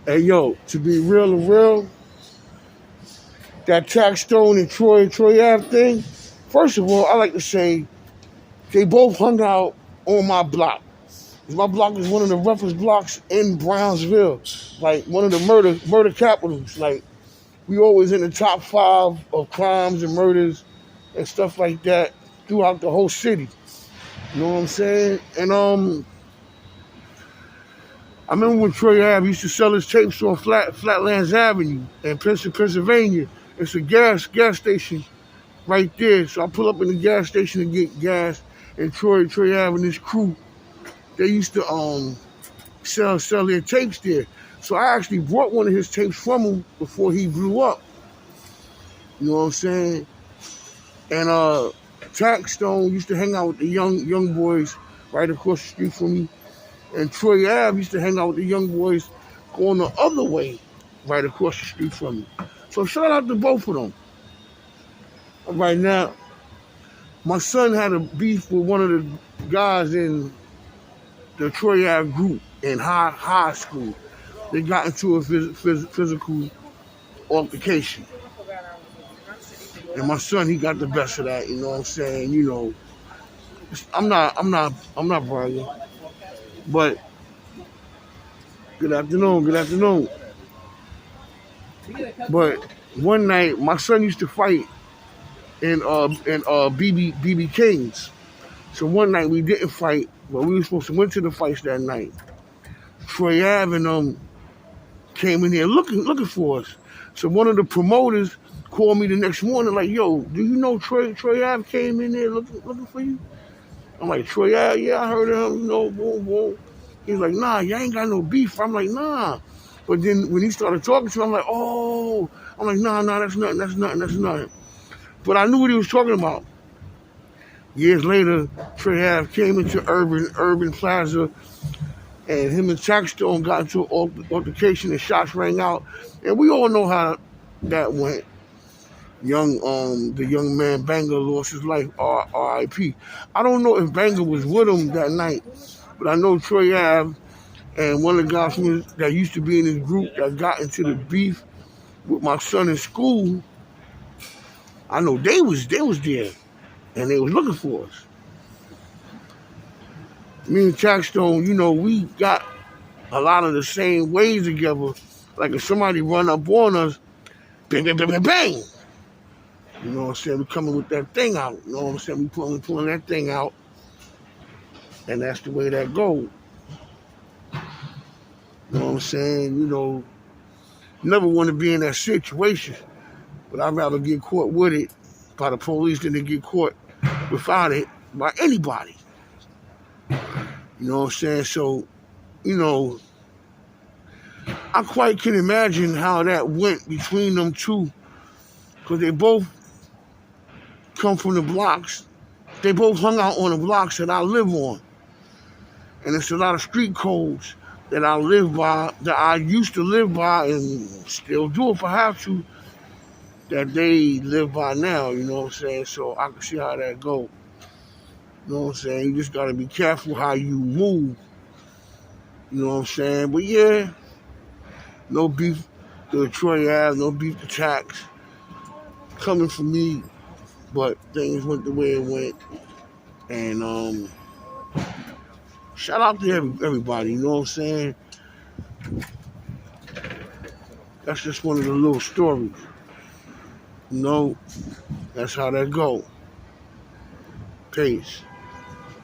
Hey yo, to be real and real, that Taxstone and Troy Ave thing. First of all, I like to say they both hung out on my block. My block is one of the roughest blocks in Brownsville, like one of the murder capitals. Like we always in the top 5 of crimes and murders and stuff like that throughout the whole city. You know what I'm saying? And I remember when Troy Ave used to sell his tapes on Flatlands Avenue in Pennsylvania. It's a gas station right there. So I pull up in the gas station to get gas, and Troy Ave and his crew, they used to sell their tapes there. So I actually bought one of his tapes from him before he blew up. You know what I'm saying? And Taxstone used to hang out with the young boys right across the street from me. And Troy Ave used to hang out with the young boys going the other way, right across the street from me. So shout out to both of them. Right now, my son had a beef with one of the guys in the Troy Ave group in high school. They got into a physical altercation. And my son, he got the best of that, you know what I'm saying? You know, I'm not bragging. But good afternoon. But one night, my son used to fight in BB Kings. So one night we didn't fight, but we were supposed to went to the fights that night. Troy Ave and came in there looking for us. So one of the promoters called me the next morning like, "Yo, do you know Troy Ave came in there looking for you?" I'm like, "Troy Ave, yeah, I heard of him. No, boom, boom." He's like, "Nah, you ain't got no beef." I'm like, "Nah." But then when he started talking to me, I'm like, "Oh." I'm like, "Nah, that's nothing." But I knew what he was talking about. Years later, Troy Ave came into Urban Plaza, and him and Taxstone got into an altercation, and shots rang out, and we all know how that went. The young man Banger lost his life. R.I.P. I don't know if Banger was with him that night, but I know Troy Ave and one of the guys that used to be in his group that got into the beef with my son in school. I know they was there, and they was looking for us. Me and Taxstone, you know, we got a lot of the same ways together. Like if somebody run up on us, bang, bang, bang, bang, bang. You know what I'm saying? We coming with that thing out. You know what I'm saying? We pulling that thing out, and that's the way that goes. You know what I'm saying? You know, never want to be in that situation, but I'd rather get caught with it by the police than to get caught without it by anybody. You know what I'm saying? So, you know, I quite can imagine how that went between them two, because they both come from the blocks. They both hung out on the blocks that I live on. And it's a lot of street codes that I live by, that I used to live by and still do if I have to, that they live by now, you know what I'm saying? So I can see how that go. You know what I'm saying? You just gotta be careful how you move. You know what I'm saying? But yeah, no beef to Troy Ave, no beef to Tax. Coming from me, but things went the way it went. And shout out to everybody, you know what I'm saying? That's just one of the little stories. You know, that's how that go. Peace.